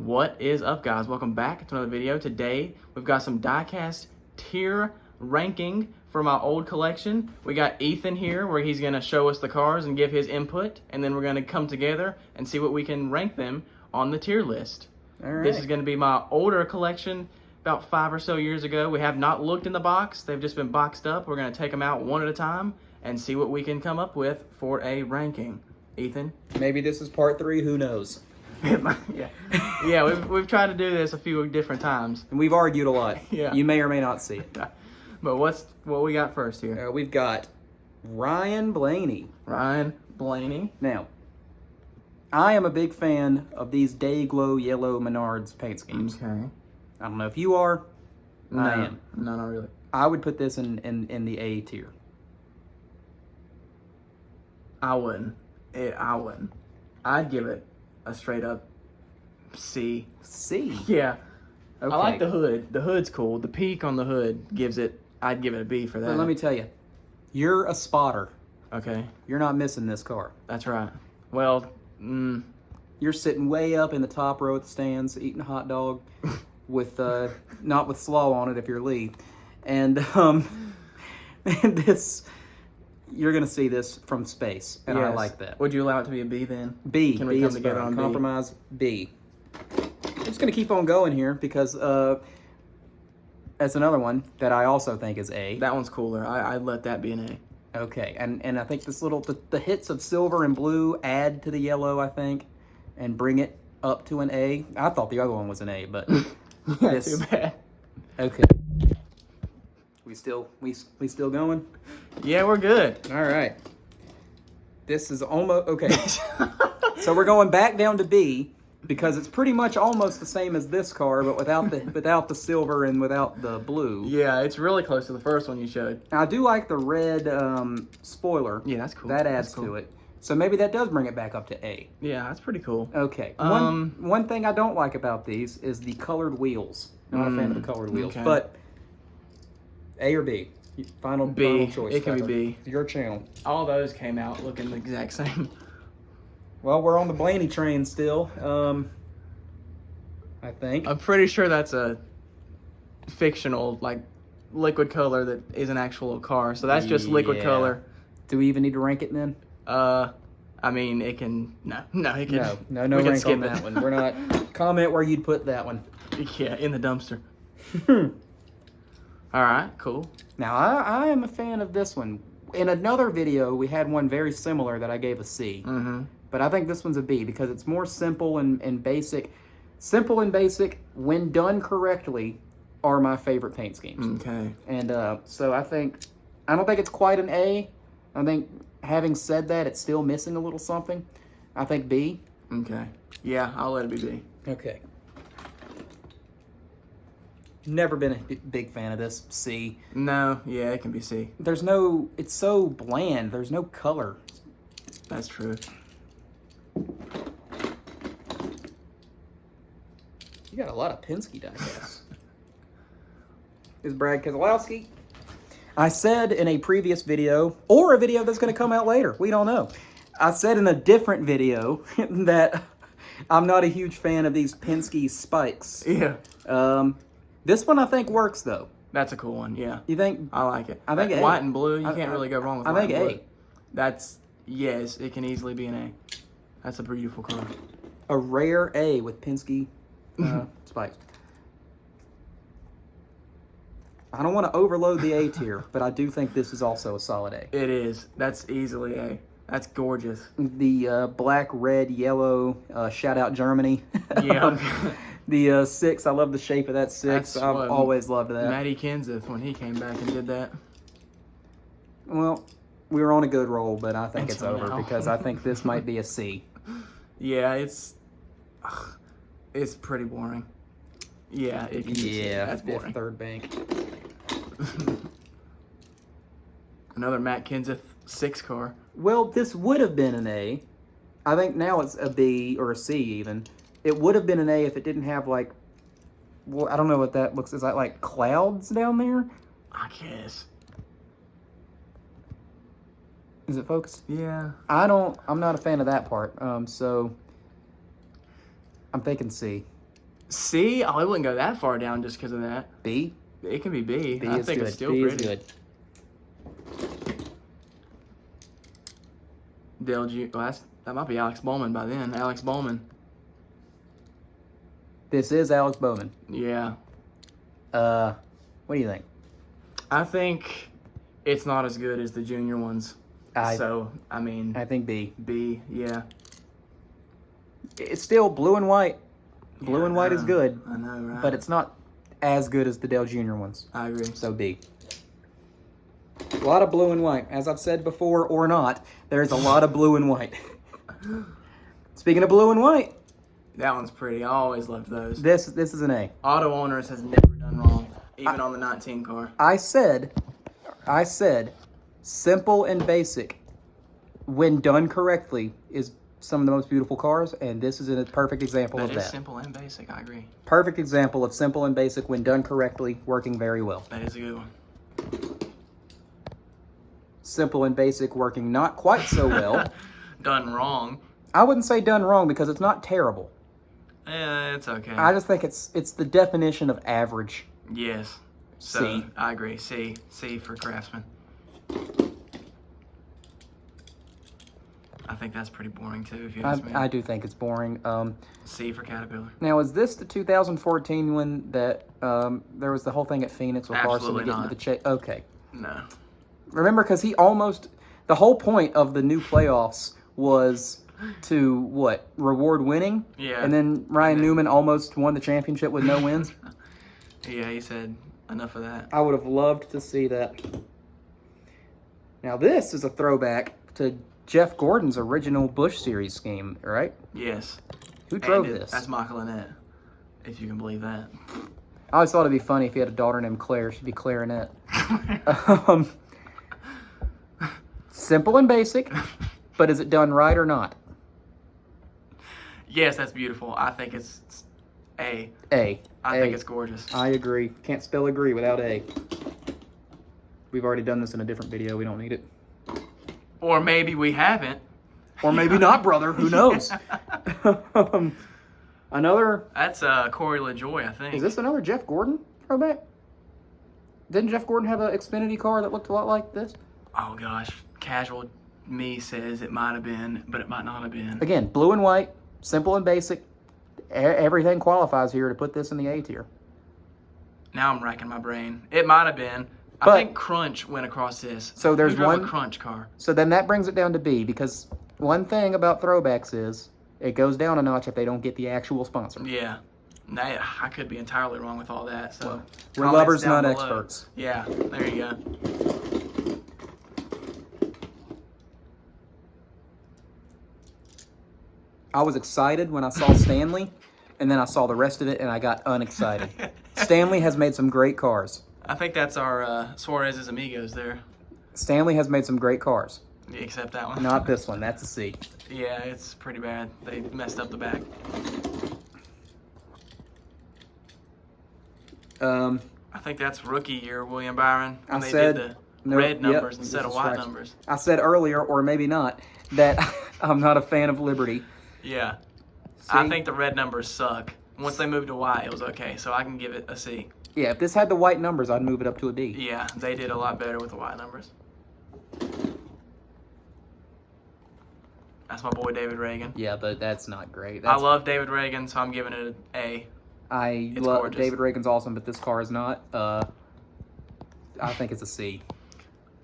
What is up, guys? Welcome back to another video. Today we've got some Diecast tier ranking for my old collection. We got Ethan here where he's going to show us the cars and give his input, and then we're going to come together and see what we can rank them on the tier list. All right. This is going to be my older collection, about 5 or so years ago. We have not looked in the box. They've just been boxed up. We're going to take them out one at a time and see what we can come up with for a ranking. Ethan? Maybe this is part 3, who knows? yeah, we've tried to do this a few different times. And we've argued a lot. Yeah. You may or may not see it. But what we got first here? We've got Ryan Blaney. Ryan Blaney. Now, I am a big fan of these Day Glow Yellow Menards paint schemes. Okay. I don't know if you are. No, I am. No, not really. I would put this in the A tier. I wouldn't. I wouldn't. I'd give it a straight up C. C? Yeah. Okay. I like the hood. The hood's cool. The peak on the hood gives it, I'd give it a B for that. But let me tell you, you're a spotter. Okay. You're not missing this car. That's right. Well, You're sitting way up in the top row at the stands, eating a hot dog with, not with slaw on it if you're Lee. And, this... You're going to see this from space, and yes. I like that. Would you allow it to be a B then? B. Can we B come is together fine. on B? Compromise B. I'm just going to keep on going here because that's another one that I also think is A. That one's cooler. I'd let that be an A. Okay, and I think this little, the hits of silver and blue add to the yellow, I think, and bring it up to an A. I thought the other one was an A, but Yeah, too bad. Okay. We still going? Yeah, we're good. All right. This is almost okay. So we're going back down to B because it's pretty much almost the same as this car, but without the silver and without the blue. Yeah, it's really close to the first one you showed. I do like the red spoiler. Yeah, that's cool. That adds to it. So maybe that does bring it back up to A. Yeah, that's pretty cool. Okay. One thing I don't like about these is the colored wheels. I'm not a fan of the colored wheels, okay. but A or B? Final choice. It can be B. Your channel. All those came out looking the exact same. Well, we're on the Blaney train still. I think. I'm pretty sure that's a fictional, like, liquid color that is an actual car. So that's just liquid color. Do we even need to rank it then? I mean, it can... No, it can... No we can rank skip on it. that one. We're not... Comment where you'd put that one. Yeah, in the dumpster. All right, cool. Now, I am a fan of this one. In another video, we had one very similar that I gave a C. Mm-hmm. But I think this one's a B because it's more simple and basic. Simple and basic, when done correctly, are my favorite paint schemes. Okay. And so I don't think it's quite an A. I think, having said that, it's still missing a little something. I think B. Okay. Yeah, I'll let it be B. Okay. Never been a big fan of this. C. No, yeah, it can be C. It's so bland. There's no color. That's true. You got a lot of Penske diecasts. Is Brad Keselowski. I said in a previous video, or a video that's going to come out later, we don't know. I said in a different video that I'm not a huge fan of these Penske spikes. Yeah. This one I think works though. That's a cool one, yeah. You think? I like it. I think A. White and blue, you can't really go wrong with white and blue. I think A. Yes, it can easily be an A. That's a beautiful car. A rare A with Penske spikes. I don't want to overload the A tier, but I do think this is also a solid A. It is. That's easily A. That's gorgeous. The black, red, yellow, shout out Germany. Yeah. The 6, I love the shape of that 6. I've always loved that. Matty Kenseth, when he came back and did that. Well, we were on a good roll, but I think it's over because I think this might be a C. Yeah, it's pretty boring. Yeah, it can be C. That's boring. Third bank. Another Matt Kenseth 6 car. Well, this would have been an A. I think now it's a B or a C even. It would have been an A if it didn't have like, well, I don't know what that looks. Is that like clouds down there? I guess. Is it focused? Yeah. I'm not a fan of that part. So I'm thinking C. C? Oh, I wouldn't go that far down just because of that. B? It can be B. B I is think good. it's still B pretty. is good. That might be Alex Bowman by then. Alex Bowman. This is Alex Bowman. Yeah. What do you think? I think it's not as good as the junior ones. I think B. B, yeah. It's still blue and white. Blue and white is good. I know, right? But it's not as good as the Dale Jr. ones. I agree. So B. A lot of blue and white. As I've said before or not, there's a lot of blue and white. Speaking of blue and white. That one's pretty. I always loved those. This is an A. Auto Owners has never done wrong, even on the 19 car. I said, simple and basic, when done correctly, is some of the most beautiful cars, and this is a perfect example of that. That is simple and basic, I agree. Perfect example of simple and basic when done correctly, working very well. That is a good one. Simple and basic working not quite so well. Done wrong. I wouldn't say done wrong because it's not terrible. Yeah, it's okay. I just think it's the definition of average. Yes. So, C. I agree. C. C for Craftsman. I think that's pretty boring too, if you ask me. I do think it's boring. C for Caterpillar. Now, is this the 2014 one that there was the whole thing at Phoenix with Larson Absolutely to get not. into the chase? Okay. No. Remember, because the whole point of the new playoffs was to, what, reward winning? Yeah. And then Ryan Newman almost won the championship with no wins? Yeah, he said enough of that. I would have loved to see that. Now, this is a throwback to Jeff Gordon's original Busch Series scheme, right? Yes. Who drove And this? That's Michael Annette, if you can believe that. I always thought it'd be funny if he had a daughter named Claire. She'd be Clarinet. Simple and basic, but is it done right or not? Yes, that's beautiful. I think it's A. A. I A. think it's gorgeous. I agree. Can't spell agree without A. We've already done this in a different video. We don't need it. Or maybe we haven't. Or maybe not, brother. Who knows? Another... That's Corey LaJoy, I think. Is this another Jeff Gordon throwback? Didn't Jeff Gordon have an Xfinity car that looked a lot like this? Oh, gosh. Casual me says it might have been, but it might not have been. Again, blue and white, simple and basic. Everything qualifies here to put this in the A tier. Now I'm racking my brain. It might have been. I But- think Crunch went across this. So there's Who drove one- a Crunch car. So then that brings it down to B, because one thing about throwbacks is it goes down a notch if they don't get the actual sponsor. Yeah. I could be entirely wrong with all that. So We're comments lovers, down not below. experts. Yeah, there you go. I was excited when I saw Stanley, and then I saw the rest of it, and I got unexcited. Stanley has made some great cars. I think that's our Suarez's Amigos there. Stanley has made some great cars. Except that one. Not this one. That's a C. Yeah, it's pretty bad. They messed up the back. I think that's rookie year, William Byron, when they did the red numbers instead of white numbers. I said earlier, or maybe not, that I'm not a fan of Liberty. Yeah. C? I think the red numbers suck. Once they moved to white, it was okay, so I can give it a C. Yeah, if this had the white numbers, I'd move it up to a D. Yeah, they did a lot better with the white numbers. That's my boy David Reagan. Yeah, but that's not great. I love David Reagan, so I'm giving it an A. I It's love gorgeous. David Reagan's awesome, but this car is not. I think it's a C.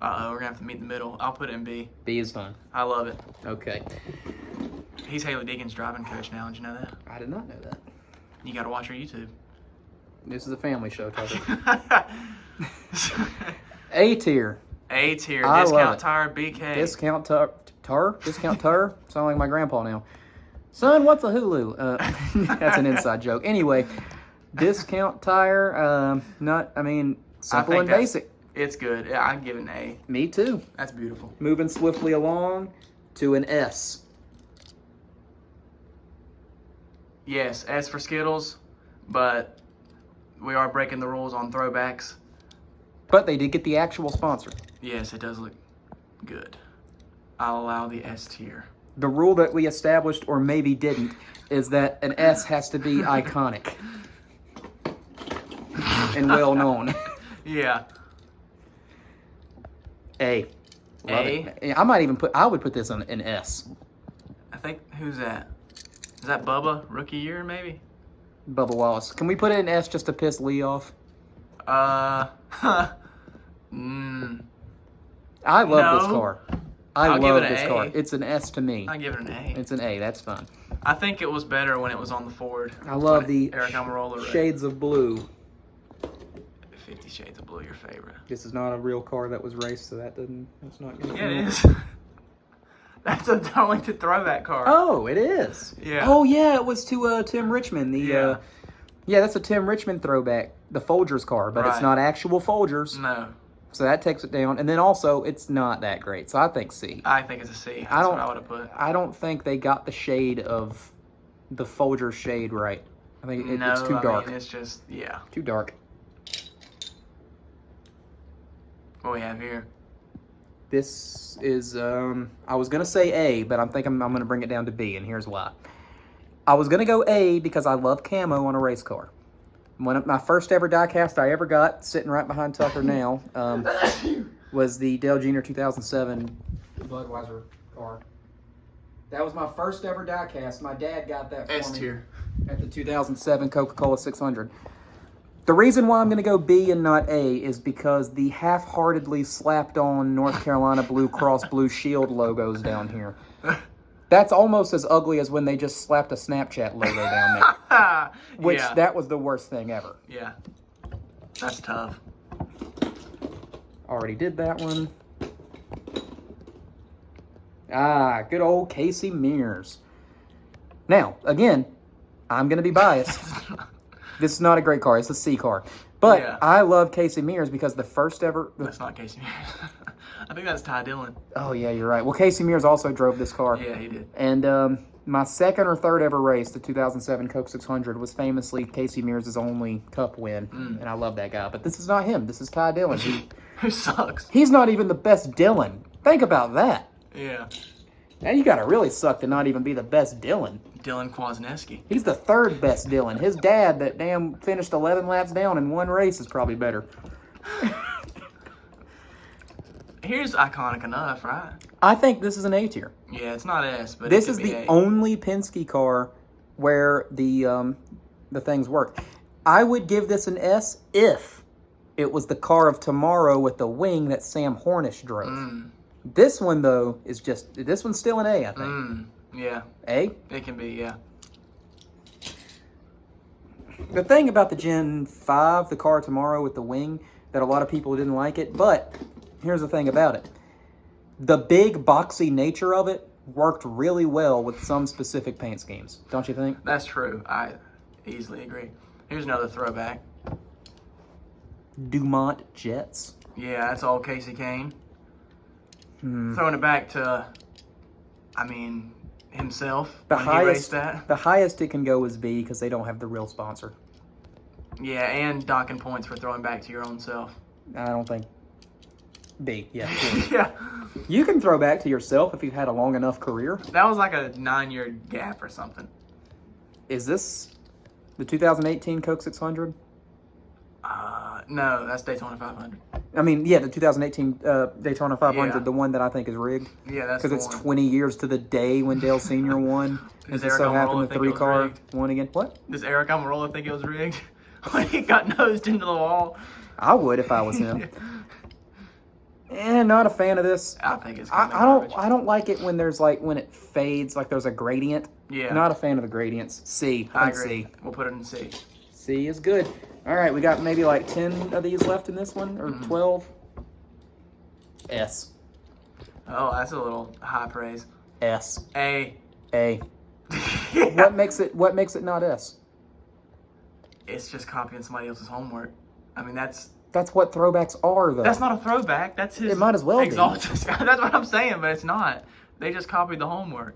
Uh-oh, we're going to have to meet in the middle. I'll put it in B. B is fine. I love it. Okay. He's Haley Deacon's driving coach now. Did you know that? I did not know that. You got to watch her YouTube. This is a family show, Tucker. A tier. A tier. I love Discount it. Tire BK. Discount Discount Tur? Sound like my grandpa now. Son, what's a Hulu? That's an inside joke. Anyway, Discount Tire. Simple and basic. It's good. Yeah, I'd give it an A. Me too. That's beautiful. Moving swiftly along to an S. Yes, S for Skittles, but we are breaking the rules on throwbacks. But they did get the actual sponsor. Yes, it does look good. I'll allow the S tier. The rule that we established, or maybe didn't, is that an S has to be iconic and well known. Yeah. A. Love A? it. I would put this on an S. I think, who's that? Is that Bubba? Rookie year, maybe? Bubba Wallace. Can we put it in S just to piss Lee off? I love this car. I'll give love it an this A. car. It's an S to me. I give it an A. It's an A. That's fun. I think it was better when it was on the Ford. I love the Eric Almirola shades of blue. 50 Shades of Blue, your favorite. This is not a real car that was raced, so that's not good. Yeah, it is. That's a Darlington throwback car. Oh, it is. Yeah. Oh, yeah, it was to Tim Richmond. Yeah, that's a Tim Richmond throwback. The Folgers car, but it's not actual Folgers. No. So that takes it down. And then also, it's not that great. So I think C. I think it's a C. That's what I would have put. I don't think they got the shade of the Folgers shade right. I think it's too dark. Mean, it's just, yeah. Too dark. What we have here? This is, I was going to say A, but I'm going to bring it down to B, and here's why. I was going to go A because I love camo on a race car. One of my first ever diecast I ever got, sitting right behind Tucker now, was the Dale Jr. 2007 Budweiser car. That was my first ever diecast. My dad got that for S me tier. at the 2007 Coca-Cola 600. The reason why I'm going to go B and not A is because the half-heartedly slapped on North Carolina Blue Cross Blue Shield logos down here. That's almost as ugly as when they just slapped a Snapchat logo down there. Which, that was the worst thing ever. Yeah. That's tough. Already did that one. Ah, good old Casey Mears. Now, again, I'm going to be biased. This is not a great car. It's a C car. But I love Casey Mears because the first ever... That's not Casey Mears. I think that's Ty Dillon. Oh, yeah, you're right. Well, Casey Mears also drove this car. Yeah, he did. And my second or third ever race, the 2007 Coke 600, was famously Casey Mears' only Cup win. And I love that guy. But this is not him. This is Ty Dillon. Who sucks. He's not even the best Dillon. Think about that. Yeah. Now you got to really suck to not even be the best Dillon. Dylan Kwasniewski. He's the third best Dillon. His dad that damn finished 11 laps down in one race is probably better. Here's iconic enough, right? I think this is an A tier. Yeah, it's not S, but this it is could be the A. only Penske car where the things work. I would give this an S if it was the car of tomorrow with the wing that Sam Hornish drove. This one though is this one's still an A, I think. Yeah. A? It can be, yeah. The thing about the Gen 5, the car tomorrow with the wing, that a lot of people didn't like it, but here's the thing about it. The big boxy nature of it worked really well with some specific paint schemes, don't you think? That's true. I easily agree. Here's another throwback. Dumont Jets. Yeah, that's all Casey Kane. Throwing it back to, himself when he raced that. The highest it can go is B because they don't have the real sponsor. Yeah, and docking points for throwing back to your own self. I don't think. B, yeah. Yeah. You can throw back to yourself if you've had a long enough career. That was like a 9-year gap or something. Is this the 2018 Coke 600? No, that's Daytona 500. The 2018 Daytona 500, Yeah. the one that I think is rigged. Yeah, that's the because it's one. 20 years to the day when Dale Sr. won. Does It Eric so happened Almirola the think it was 3-car rigged? won again. What? Does Eric Almirola think it was rigged when he got nosed into the wall? I would if I was him. Not a fan of this. I think it's I don't like it when there's when it fades, like there's a gradient. Yeah. Not a fan of the gradients. C. I think agree. C. We'll put it in C. C is good. All right, we got maybe 10 of these left in this one, or 12. S. Oh, that's a little high praise. S. A. A. Yeah. What makes it not S? It's just copying somebody else's homework. That's what throwbacks are, though. That's not a throwback. That's his. It might as well be. Exalted. That's what I'm saying, but it's not. They just copied the homework.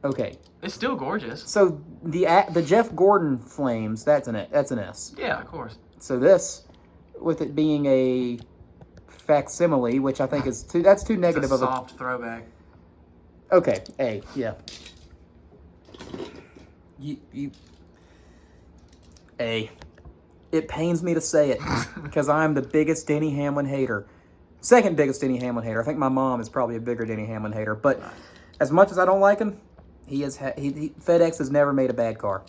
Okay. It's still gorgeous. So the Jeff Gordon Flames, that's an S. Yeah, of course. So this, with it being a facsimile, which I think is too negative It's a of a soft throwback. Okay, A, yeah. A. It pains me to say it because I'm the biggest Denny Hamlin hater. Second biggest Denny Hamlin hater. I think my mom is probably a bigger Denny Hamlin hater. But as much as I don't like him, FedEx has never made a bad car.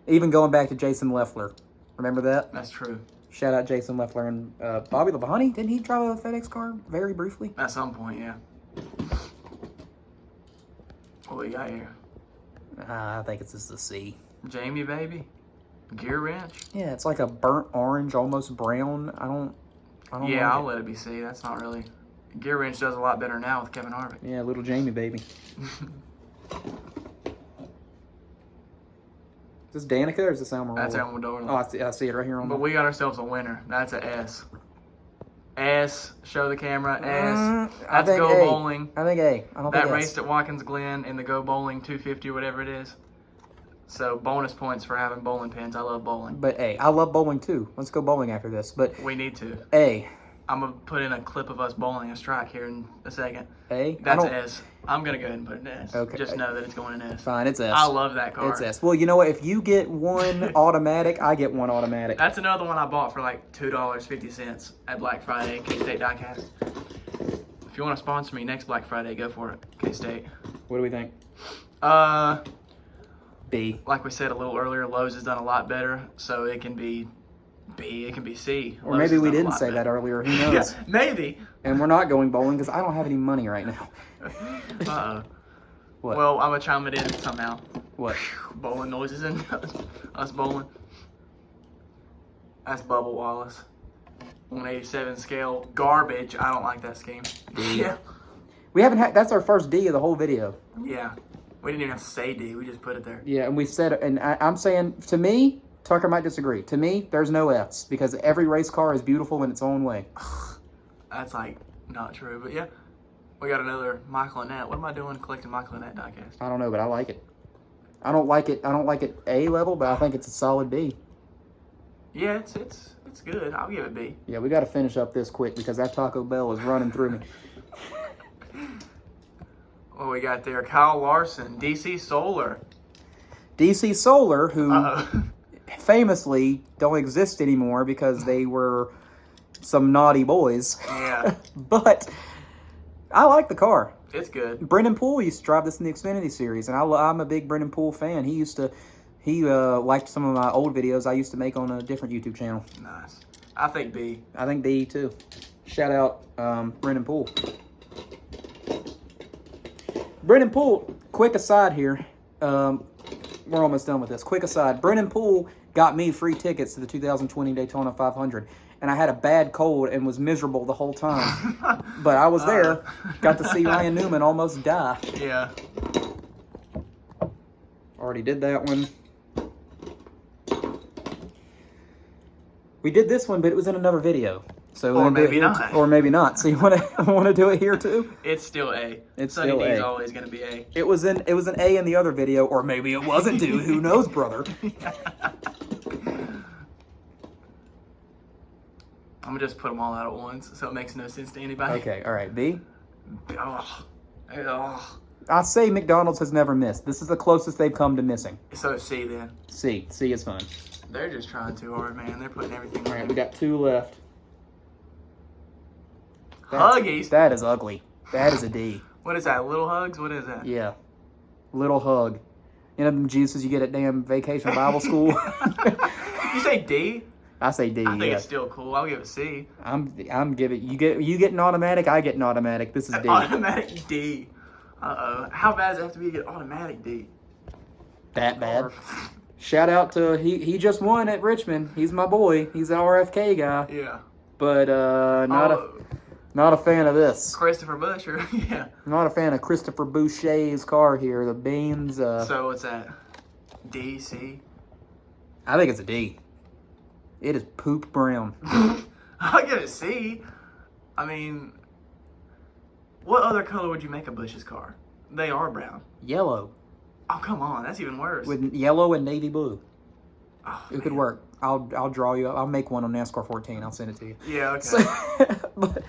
Even going back to Jason Leffler. Remember that? That's true. Shout out Jason Leffler and Bobby Labonte. Didn't he drive a FedEx car very briefly? At some point, yeah. What we got here? I think it's just a C. Jamie, baby. Gear wrench. Yeah, it's like a burnt orange, almost brown. I don't Yeah, like I'll let it be C. That's not really. Gear wrench does a lot better now with Kevin Harvick. Yeah, little Jamie, baby. Is this Danica or is this Almirola? That's Almirola. Oh, I see it right here on But we got ourselves a winner. That's a S. S. Show the camera. S. That's Go A. Bowling. I think A. I don't think That S. raced at Watkins Glen in the Go Bowling 250 or whatever it is. So bonus points for having bowling pins. I love bowling. But A. I love bowling too. Let's go bowling after this. But we need to. A. I'm going to put in a clip of us bowling a strike here in a second. A? That's S. I'm going to go ahead and put it in S. Okay. Just know that it's going in S. Fine, it's S. I love that car. It's S. Well, you know what? If you get one automatic, I get one automatic. That's another one I bought for like $2.50 at Black Friday at K-State Diecast. If you want to sponsor me next Black Friday, go for it, K-State. What do we think? B. Like we said a little earlier, Lowe's has done a lot better, so it can be B, it can be C. Or maybe we didn't say that earlier. Who knows? Yeah, maybe. And we're not going bowling because I don't have any money right now. Uh-oh. What? Well, I'm going to chime it in somehow. What? Bowling noises and us bowling. That's Bubba Wallace. 187 scale. Garbage. I don't like that scheme. D. Yeah. We haven't had, that's our first D of the whole video. Yeah. We didn't even have to say D. We just put it there. Yeah, and we said, and I'm saying, to me, Tucker might disagree. To me, there's no F's because every race car is beautiful in its own way. That's like not true, but yeah. We got another Michael Annette. What am I doing collecting Michael Annette diecast? I don't know, but I like it. I don't like it A level, but I think it's a solid B. Yeah, it's good. I'll give it B. Yeah, we got to finish up this quick because that Taco Bell is running through me. What we got there? Kyle Larson, DC Solar. DC Solar, who Uh-oh. famously don't exist anymore because they were some naughty boys. Yeah. But I like the car. It's good. Brendan Poole used to drive this in the Xfinity Series, and I'm a big Brendan Poole fan. He liked some of my old videos I used to make on a different YouTube channel. Nice. I think B. I think B too. Shout out Brendan Poole. Brendan Poole, quick aside here. We're almost done with this. Quick aside. Brendan Poole got me free tickets to the 2020 Daytona 500. And I had a bad cold and was miserable the whole time. But I was there. Got to see Ryan Newman almost die. Yeah. Already did that one. We did this one, but it was in another video. So Or we're gonna do it maybe here not. or maybe not. So you want to do it here too? It's still A. It's Sunny still D's A. always going to be A. It was an A in the other video, or maybe it wasn't, dude. Who knows, brother? I'm going to just put them all out at once so it makes no sense to anybody. Okay, all right. B. Oh. Oh. I say McDonald's has never missed. This is the closest they've come to missing. So C then. C. C is fine. They're just trying too hard, man. They're putting everything All right, in. we got 2 left. Huggies. That is ugly. That is a D. What is that? Little Hugs? What is that? Yeah. Little hug. You know them juices you get at damn Vacation Bible School? You say D? I say D. I think yeah. it's still cool. I'll give it C. I'm giving you get an automatic. I get an automatic. This is D. Automatic D. Uh-oh. How bad does it have to be to get automatic D? That bad. Shout out to he just won at Richmond. He's my boy. He's an RFK guy. Yeah. But not a fan of this. Christopher Busher. Yeah. Not a fan of Christopher Boucher's car here. The beans. So what's that? D, C? I think it's a D. It is poop brown. I'll give it C. I mean, what other color would you make a Bush's car? They are brown. Yellow. Oh, come on. That's even worse. With yellow and navy blue. Oh, It could work. I'll draw you up. I'll make one on NASCAR 14. I'll send it to you. Yeah, okay. So, but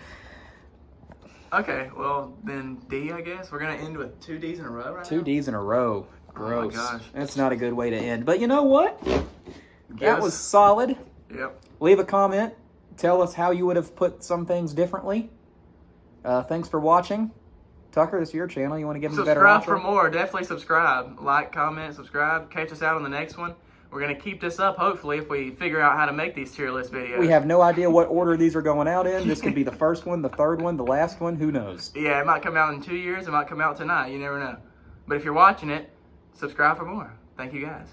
Okay, well then D, I guess we're gonna end with 2 D's in a row, right? 2 D's in a row. Gross. Oh my gosh. That's not a good way to end. But you know what? That Yes. was solid. Yep. Leave a comment. Tell us how you would have put some things differently. Thanks for watching. Tucker, this is your channel. You want to give them a better Subscribe outro? for more. Definitely subscribe. Like, comment, subscribe. Catch us out on the next one. We're gonna keep this up. Hopefully, if we figure out how to make these tier list videos. We have no idea what order these are going out in. This could be the first one, the third one, the last one. Who knows? Yeah, it might come out in 2 years. It might come out tonight. You never know. But if you're watching it, subscribe for more. Thank you guys.